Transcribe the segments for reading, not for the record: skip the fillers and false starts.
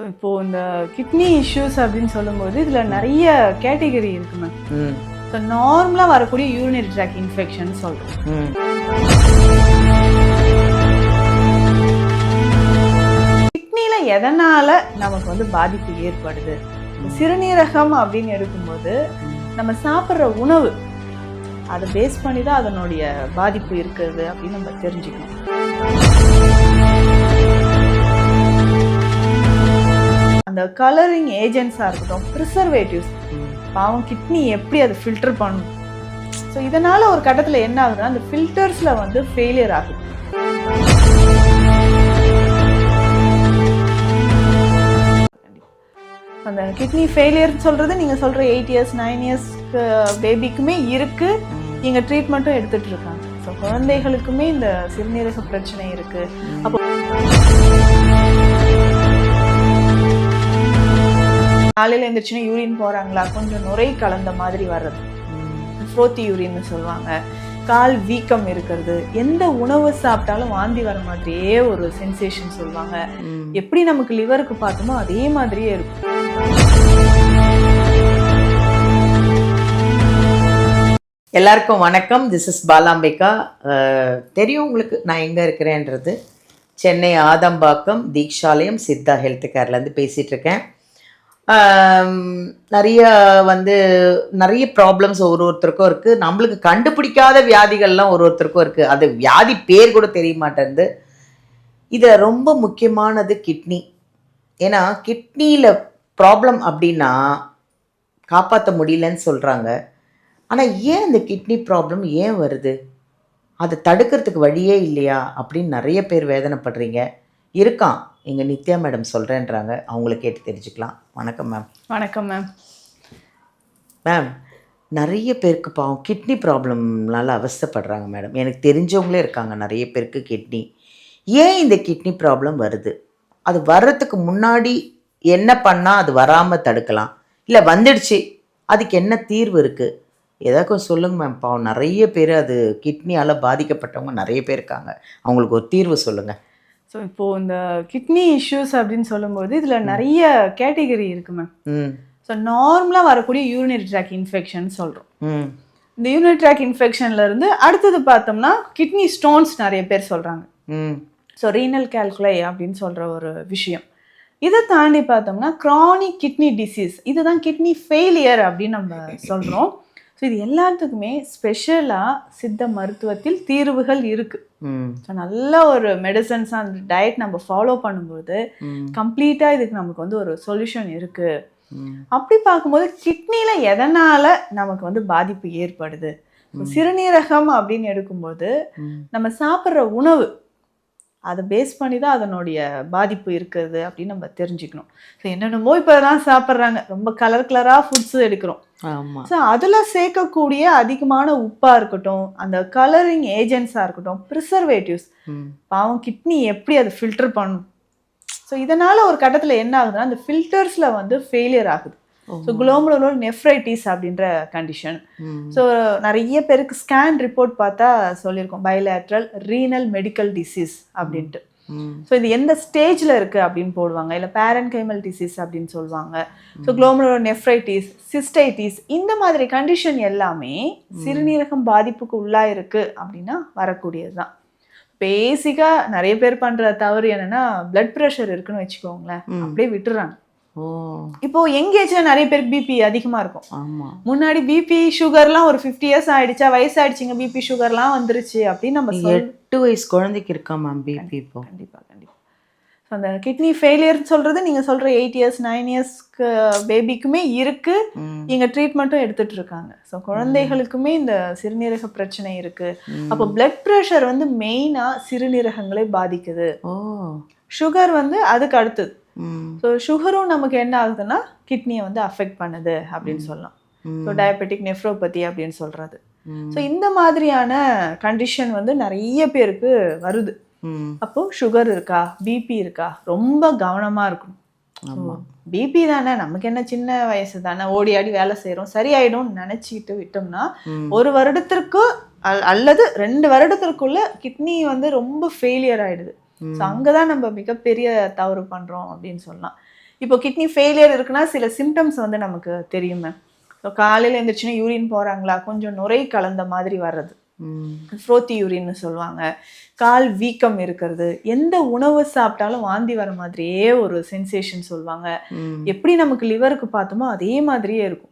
So இப்போது இந்த kidney issues அப்படின்னு சொல்லும்போது இதில் நிறைய கேட்டகரி இருக்கு மேம். ஸோ நார்மலாக வரக்கூடிய யூரினரி ட்ராக் இன்ஃபெக்ஷன் சொல்கிறோம். கிட்னியில் எதனால் நமக்கு வந்து பாதிப்பு ஏற்படுது? சிறுநீரகம் அப்படின்னு எடுக்கும்போது நம்ம சாப்பிட்ற உணவு அதை பேஸ் பண்ணி தான் அதனுடைய பாதிப்பு இருக்குது அப்படின்னு நம்ம தெரிஞ்சுக்கணும். அந்த கலரிங் ஏஜென்ட்ஸாக இருக்கட்டும், ப்ரிசர்வேட்டிவ்ஸ், பாவம் கிட்னி எப்படி அதை ஃபில்டர் பண்ணும். ஸோ இதனால் ஒரு கட்டத்தில் என்ன ஆகுதுன்னா அந்த ஃபில்டர்ஸில் வந்து ஃபெயிலியர் ஆகுது. அந்த கிட்னி ஃபெயிலியர் சொல்கிறது நீங்கள் சொல்கிற 8 years 9 years பேபிக்குமே இருக்குது. நீங்கள் ட்ரீட்மெண்ட்டும் எடுத்துகிட்டு இருக்காங்க. ஸோ குழந்தைகளுக்குமே இந்த சிறுநீரக பிரச்சனை இருக்குது. அப்போ காலையில் எழுந்திரிச்சுன்னா யூரின் போகிறாங்களா, கொஞ்சம் நுரை கலந்த மாதிரி வர்றது, ஃப்ரோத்தி யூரின்னு சொல்லுவாங்க. கால் வீக்கம் இருக்கிறது, எந்த உணவு சாப்பிட்டாலும் வாந்தி வர மாதிரியே ஒரு சென்சேஷன் சொல்லுவாங்க. எப்படி நமக்கு லிவருக்கு பார்த்தோமோ அதே மாதிரியே இருக்கும். எல்லாருக்கும் வணக்கம். This is Balambika. தெரியும் உங்களுக்கு நான் எங்கே இருக்கிறேன்றது. சென்னை ஆதம்பாக்கம் தீக்ஷாலயம் சித்தா ஹெல்த் கேர்லேருந்து பேசிகிட்டு இருக்கேன். நிறைய ப்ராப்ளம்ஸ் ஒருத்தருக்கும் இருக்குது. நம்மளுக்கு கண்டுபிடிக்காத வியாதிகள்லாம் ஒருத்தருக்கும் இருக்குது. அது வியாதி பேர் கூட தெரிய மாட்டேங்குது. இதில் ரொம்ப முக்கியமானது கிட்னி. ஏன்னா கிட்னியில் ப்ராப்ளம் அப்படின்னா காப்பாற்ற முடியலன்னு சொல்கிறாங்க. ஆனால் ஏன் இந்த கிட்னி ப்ராப்ளம் ஏன் வருது, அதை தடுக்கிறதுக்கு வழியே இல்லையா அப்படின்னு நிறைய பேர் வேதனைப்படுறீங்க. இருக்கான், எங்கள் நித்யா மேடம் சொல்கிறேன்றாங்க. அவங்கள கேட்டு தெரிஞ்சுக்கலாம். வணக்கம் மேம். வணக்கம் மேம். மேம், நிறைய பேருக்கு பாவம் கிட்னி ப்ராப்ளம்னால அவஸ்தைப்படுறாங்க மேடம். எனக்கு தெரிஞ்சவங்களே இருக்காங்க நிறைய பேருக்கு கிட்னி. ஏன் இந்த கிட்னி ப்ராப்ளம் வருது, அது வர்றதுக்கு முன்னாடி என்ன பண்ணால் அது வராமல் தடுக்கலாம், இல்லை வந்துடுச்சு அதுக்கு என்ன தீர்வு இருக்குது, ஏதாவது கொஞ்சம் சொல்லுங்கள் மேம். பாவம் நிறைய பேர் அது கிட்னியால் பாதிக்கப்பட்டவங்க நிறைய பேர் இருக்காங்க. அவங்களுக்கு ஒரு தீர்வு சொல்லுங்கள். ஸோ இப்போது இந்த கிட்னி இஷ்யூஸ் அப்படின்னு சொல்லும்போது இதில் நிறைய கேட்டகரி இருக்குது மேம். ஸோ நார்மலாக வரக்கூடிய யூரினரி ட்ராக் இன்ஃபெக்ஷன் சொல்கிறோம். இந்த யூரினரி ட்ராக் இன்ஃபெக்ஷன்லேருந்து அடுத்தது பார்த்தோம்னா கிட்னி ஸ்டோன்ஸ் நிறைய பேர் சொல்கிறாங்க. ஸோ ரீனல் கால்குலை அப்படின்னு சொல்கிற ஒரு விஷயம். இதை தாண்டி பார்த்தோம்னா க்ரானிக் கிட்னி டிசீஸ், இதுதான் கிட்னி ஃபெயிலியர் அப்படின்னு நம்ம சொல்கிறோம். ஸோ இது எல்லாத்துக்குமே ஸ்பெஷலாக சித்த மருத்துவத்தில் தீர்வுகள் இருக்குது. ஸோ நல்ல ஒரு மெடிசன்ஸ் அந்த டயட் நம்ம ஃபாலோ பண்ணும்போது கம்ப்ளீட்டாக இதுக்கு நமக்கு வந்து ஒரு சொல்யூஷன் இருக்குது. அப்படி பார்க்கும்போது கிட்னியில் எதனால் நமக்கு வந்து பாதிப்பு ஏற்படுது, சிறுநீரகம் அப்படின்னு எடுக்கும்போது நம்ம சாப்பிட்ற உணவு அதை பேஸ் பண்ணி தான் அதனுடைய பாதிப்பு இருக்குது அப்படின்னு நம்ம தெரிஞ்சுக்கணும். ஸோ என்னென்னமோ இப்போ தான் சாப்பிட்றாங்க, ரொம்ப கலராக ஃபுட்ஸு எடுக்கிறோம். ஆமாம். ஸோ அதில் சேர்க்கக்கூடிய அதிகமான உப்பாக இருக்கட்டும், அந்த கலரிங் ஏஜென்ட்ஸாக இருக்கட்டும், ப்ரிசர்வேட்டிவ்ஸ், பாவம் கிட்னி எப்படி அதை ஃபில்டர் பண்ணும். ஸோ இதனால் ஒரு கட்டத்தில் என்ன ஆகுதுன்னா அந்த ஃபில்டர்ஸில் வந்து ஃபெயிலியர் ஆகுது. ஸோ குளோமருலர் நெஃப்ரைட்டிஸ் அப்படின்ற கண்டிஷன். ஸோ நிறைய பேருக்கு ஸ்கேன் ரிப்போர்ட் பார்த்தா சொல்லியிருக்கோம் பைலேட்ரல் ரீனல் மெடிக்கல் டிசீஸ் அப்படின்ட்டு. ஸோ இது எந்த ஸ்டேஜில் இருக்குது அப்படின்னு போடுவாங்க, இல்லை பேரன்கைமல் டிசீஸ் அப்படின்னு சொல்லுவாங்க. ஸோ குளோமருலர் நெஃப்ரைட்டிஸ், சிஸ்டைட்டிஸ், இந்த மாதிரி கண்டிஷன் எல்லாமே சிறுநீரகம் பாதிப்புக்கு உள்ளாக இருக்குது அப்படின்னா வரக்கூடியது தான். பேசிக்காக நிறைய பேர் பண்ணுற தவறு என்னென்னா பிளட் ப்ரெஷர் இருக்குன்னு வச்சுக்கோங்களேன், அப்படியே விட்டுறாங்க. இப்போ எங்கேஜ்ல நிறைய பேருக்கு பிபி அதிகமா இருக்கும். முன்னாடி பிபி சுகர்லாம் ஒரு 50 years ஆயிடுச்சா, வயசாயிடுச்சுங்க, பிபி சுகர்லாம் வந்துருச்சு அப்படின்னு நம்ம 8 வயசு குழந்தைக்கு இருக்கா மேம் பிபி இப்போ. கண்டிப்பாக. அந்த கிட்னி ஃபெயிலியர் சொல்றது நீங்க சொல்ற 8 years 9 years பேபிக்குமே இருக்கு. நீங்க ட்ரீட்மெண்ட்டும் எடுத்துட்டு இருக்காங்க. ஸோ குழந்தைகளுக்குமே இந்த சிறுநீரக பிரச்சனை இருக்கு. அப்போ பிளட் ப்ரெஷர் வந்து மெயினா சிறுநீரகங்களை பாதிக்குது. சுகர் வந்து அதுக்கு அடுத்தது. ஸோ சுகரும் நமக்கு என்ன ஆகுதுன்னா கிட்னியை வந்து அஃபெக்ட் பண்ணுது அப்படின்னு சொல்லலாம். ஸோ டயபெட்டிக் நெஃப்ரோபதி அப்படின்னு சொல்றது. ஸோ இந்த மாதிரியான கண்டிஷன் வந்து நிறைய பேருக்கு வருது. அப்போ சுகர் இருக்கா, பிபி இருக்கா, ரொம்ப கவனமா இருக்கும். பிபி தானே, நமக்கு என்ன சின்ன வயசு தானே, ஓடி ஆடி வேலை செய்யறோம், சரியாயிடும் நினைச்சிட்டு விட்டோம்னா 1 வருடத்திற்கு அல்லது 2 வருடத்திற்குள்ள கிட்னி வந்து ரொம்ப ஃபெயிலியர் ஆயிடுது. ஸோ அங்கதான் நம்ம மிகப்பெரிய தவறு பண்றோம் அப்படின்னு சொல்லலாம். இப்போ கிட்னி ஃபெயிலியர் இருக்குன்னா சில சிம்டம்ஸ் வந்து நமக்கு தெரியுமே. ஸோ காலையில் எழுந்திரிச்சுன்னா யூரின் போகிறாங்களா, கொஞ்சம் நுரை கலந்த மாதிரி வர்றது, ஃப்ரோத்தி யூரின்னு சொல்லுவாங்க, கால் வீக்கம் இருக்கிறது, எந்த உணவு சாப்பிட்டாலும் வாந்தி வர மாதிரியே ஒரு சென்சேஷன் சொல்லுவாங்க. எப்படி நமக்கு லிவருக்கு பார்த்தோமோ அதே மாதிரியே இருக்கும்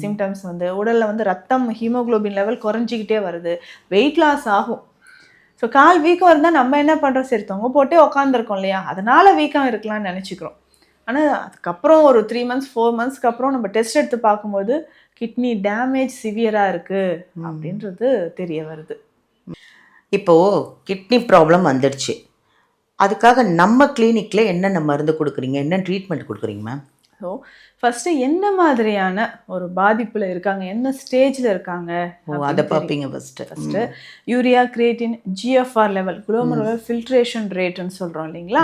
சிம்டம்ஸ். வந்து உடலில் வந்து ரத்தம் ஹீமோகுளோபின் லெவல் குறைஞ்சிக்கிட்டே வருது, வெயிட் லாஸ் ஆகும். ஸோ கால் வீக்கம் இருந்தால் நம்ம என்ன பண்ணுறோம், சரி தொங்க போட்டே உக்காந்துருக்கோம் இல்லையா, அதனால வீக்கம் இருக்கலாம்னு நினச்சிக்கிறோம். ஆனால் அதுக்கப்புறம் ஒரு 3 months 4 monthsக்கு அப்புறம் நம்ம டெஸ்ட் எடுத்து பார்க்கும்போது கிட்னி டேமேஜ் சிவியராக இருக்குது அப்படின்றது தெரிய வருது. இப்போது கிட்னி ப்ராப்ளம் வந்துடுச்சு, அதுக்காக நம்ம கிளினிக்கில் என்னென்ன மருந்து கொடுக்குறீங்க, என்ன ட்ரீட்மெண்ட் கொடுக்குறீங்க மேம்? ஸோ ஃபஸ்ட்டு என்ன மாதிரியான ஒரு பாதிப்பில் இருக்காங்க, என்ன ஸ்டேஜில் இருக்காங்க அதை பார்ப்பீங்க first. Urea, creatine, GFR level, glomerular filtration ரேட்டுன்னு சொல்கிறோம் இல்லைங்களா.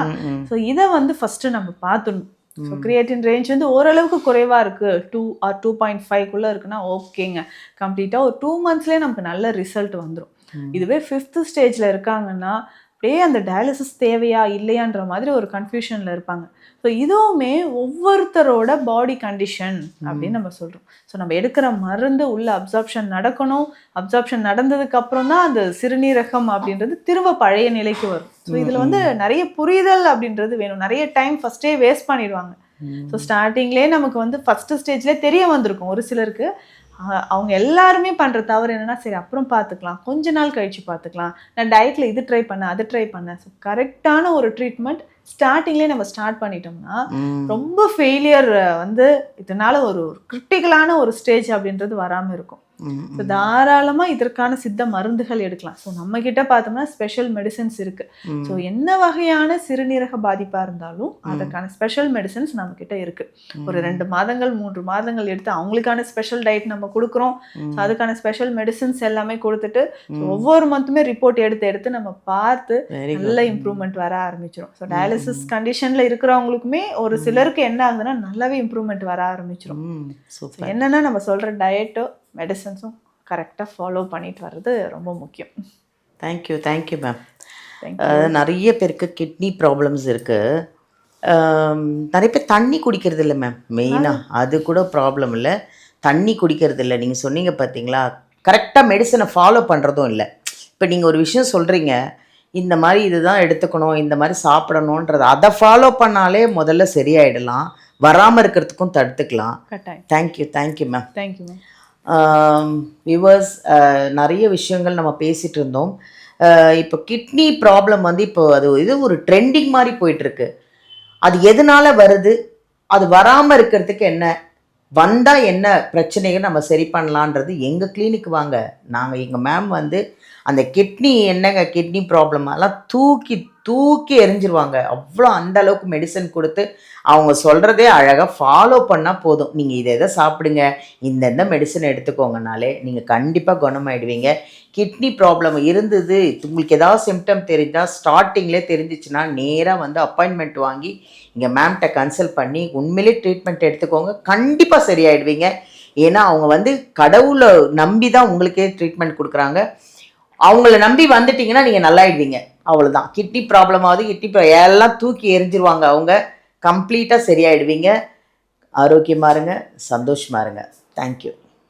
ஸோ இதை வந்து ஃபஸ்ட்டு நம்ம பார்த்துடணும். ஸோ கிரியேட்டின் ரேஞ்ச் வந்து ஓரளவுக்கு குறைவாக இருக்குது, 2 or 2.5 இருக்குன்னா ஓகேங்க. கம்ப்ளீட்டாக ஒரு 2 monthsலேயே நமக்கு நல்ல ரிசல்ட் வந்துடும். இதுவே 5th ஸ்டேஜில் இருக்காங்கன்னா அப்படியே அந்த டயாலிசிஸ் தேவையா இல்லையான்ற மாதிரி ஒரு கன்ஃபியூஷனில் இருப்பாங்க. ஸோ இதுவுமே ஒவ்வொருத்தரோட பாடி கண்டிஷன் அப்படின்னு நம்ம சொல்கிறோம். ஸோ நம்ம எடுக்கிற மருந்து உள்ள அப்சார்ப்ஷன் நடக்கணும், அப்சார்ப்ஷன் நடந்ததுக்கு அப்புறம் தான் அந்த சிறுநீரகம் அப்படின்றது திரும்ப பழைய நிலைக்கு வரும். ஸோ இதில் வந்து நிறைய புரிதல் அப்படின்றது வேணும். நிறைய டைம் ஃபஸ்ட்டே வேஸ்ட் பண்ணிடுவாங்க. ஸோ ஸ்டார்டிங்லேயே நமக்கு வந்து ஃபஸ்ட்டு ஸ்டேஜ்லேயே தெரிய வந்திருக்கும் ஒரு சிலருக்கு. அவங்க எல்லாருமே பண்ணுற தவறு என்னென்னா, சரி அப்புறம் பார்த்துக்கலாம், கொஞ்ச நாள் கழித்து பார்த்துக்கலாம், நான் டயட்டில் இது ட்ரை பண்ணேன் அது ட்ரை பண்ணேன். ஸோ கரெக்டான ஒரு ட்ரீட்மெண்ட் ஸ்டார்டிங்லேயே நம்ம ஸ்டார்ட் பண்ணிட்டோம்னா ரொம்ப ஃபெயிலியர் வந்து இதனால ஒரு கிரிட்டிக்கலான ஒரு ஸ்டேஜ் அப்படின்றது வராமல் இருக்கும். ஸோ தாராளமாக இதற்கான சித்த மருந்துகள் எடுக்கலாம். ஸோ நம்மக்கிட்ட பார்த்தோம்னா ஸ்பெஷல் மெடிசன்ஸ் இருக்குது. ஸோ என்ன வகையான சிறுநீரக பாதிப்பாக இருந்தாலும் அதற்கான ஸ்பெஷல் மெடிசன்ஸ் நம்மக்கிட்ட இருக்குது. ஒரு 2 மாதங்கள் 3 மாதங்கள் எடுத்து அவங்களுக்கான ஸ்பெஷல் டயட் நம்ம கொடுக்குறோம். ஸோ அதுக்கான ஸ்பெஷல் மெடிசன்ஸ் எல்லாமே கொடுத்துட்டு ஒவ்வொரு மந்த்துமே ரிப்போர்ட் எடுத்து நம்ம பார்த்து நல்ல இம்ப்ரூவ்மெண்ட் வர ஆரம்பிச்சிடும். ஸோ டயாலிசிஸ் கண்டிஷனில் இருக்கிறவங்களுக்குமே ஒரு சிலருக்கு என்ன ஆகுதுன்னா நல்லாவே இம்ப்ரூவ்மெண்ட் வர ஆரம்பிச்சிடும். என்னென்னா நம்ம சொல்கிற டயட்டோ மெடிசன்ஸும் கரெக்டாக ஃபாலோ பண்ணிட்டு வர்றது ரொம்ப முக்கியம். Thank you ma'am. நிறைய பேருக்கு கிட்னி ப்ராப்ளம்ஸ் இருக்குது. நிறைய பேர் தண்ணி குடிக்கிறது இல்லை மேம். மெயினாக அது கூட ப்ராப்ளம் இல்லை, தண்ணி குடிக்கிறது இல்லை. நீங்கள் சொன்னீங்க பார்த்தீங்களா, கரெக்டாக மெடிசனை ஃபாலோ பண்ணுறதும் இல்லை. இப்போ நீங்கள் ஒரு விஷயம் சொல்கிறீங்க, இந்த மாதிரி இதுதான் எடுத்துக்கணும், இந்த மாதிரி சாப்பிடணுன்றது, அதை ஃபாலோ பண்ணாலே முதல்ல சரியாயிடலாம், வராமல் இருக்கிறதுக்கும் தடுத்துக்கலாம். Thank you ma'am. Thank you ma'am. Viewers, நிறைய விஷயங்கள் நம்ம பேசிகிட்டு இருந்தோம். இப்போ கிட்னி ப்ராப்ளம் வந்து இப்போ இது ஒரு ட்ரெண்டிங் மாதிரி போயிட்டுருக்கு. அது எதனால் வருது, அது வராமல் இருக்கிறதுக்கு என்ன, வந்தால் என்ன பிரச்சனைகள் நம்ம சரி பண்ணலான்றது எங்கள் கிளினிக் வாங்க. எங்கள் மேம் வந்து அந்த கிட்னி ப்ராப்ளம் எல்லாம் தூக்கி எரிஞ்சிருவாங்க. அவ்வளோ அந்த அளவுக்கு மெடிசன் கொடுத்து அவங்க சொல்கிறதே அழகாக ஃபாலோ பண்ணால் போதும். நீங்கள் இதை சாப்பிடுங்க, இந்த மெடிசன் எடுத்துக்கோங்கனாலே நீங்கள் கண்டிப்பாக குணமாயிடுவீங்க. கிட்னி ப்ராப்ளம் இருந்தது உங்களுக்கு ஏதாவது சிம்டம் தெரிஞ்சால், ஸ்டார்டிங்லேயே தெரிஞ்சிச்சுன்னா நேராக வந்து அப்பாயின்மெண்ட் வாங்கி இங்கே மேம்கிட்ட கன்சல்ட் பண்ணி உண்மையிலே ட்ரீட்மெண்ட் எடுத்துக்கோங்க. கண்டிப்பாக சரியாயிடுவீங்க. ஏன்னா அவங்க வந்து கடவுளை நம்பி தான் உங்களுக்கே ட்ரீட்மெண்ட் கொடுக்குறாங்க. அவங்கள நம்பி வந்துட்டிங்கன்னா நீங்கள் நல்லாயிடுவீங்க. அவ்வளோதான். கிட்னி எல்லாம் தூக்கி எரிஞ்சிருவாங்க. அவங்க கம்ப்ளீட்டாக சரியாயிடுவீங்க. ஆரோக்கியமாக இருங்க, சந்தோஷமாக இருங்க. தேங்க்யூ.